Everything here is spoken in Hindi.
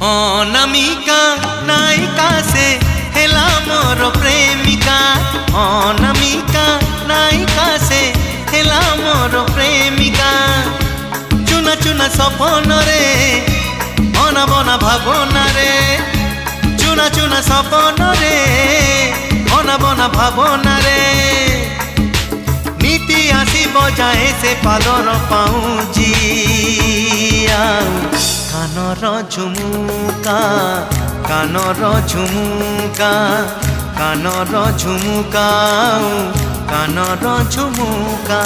अनामिका नायिका से हेला मोर प्रेमिका। अनामिका नायिका से हेला मोर प्रेमिका। चुना चुना सपन रे बना बना भावना रे। चुना चुना सपन रे बना बना भावना रे। नीति आसी बजाए से पालर पाऊँजी कानर झुमुका कानर झुमुका कानर झुमुका कानर झुमुका।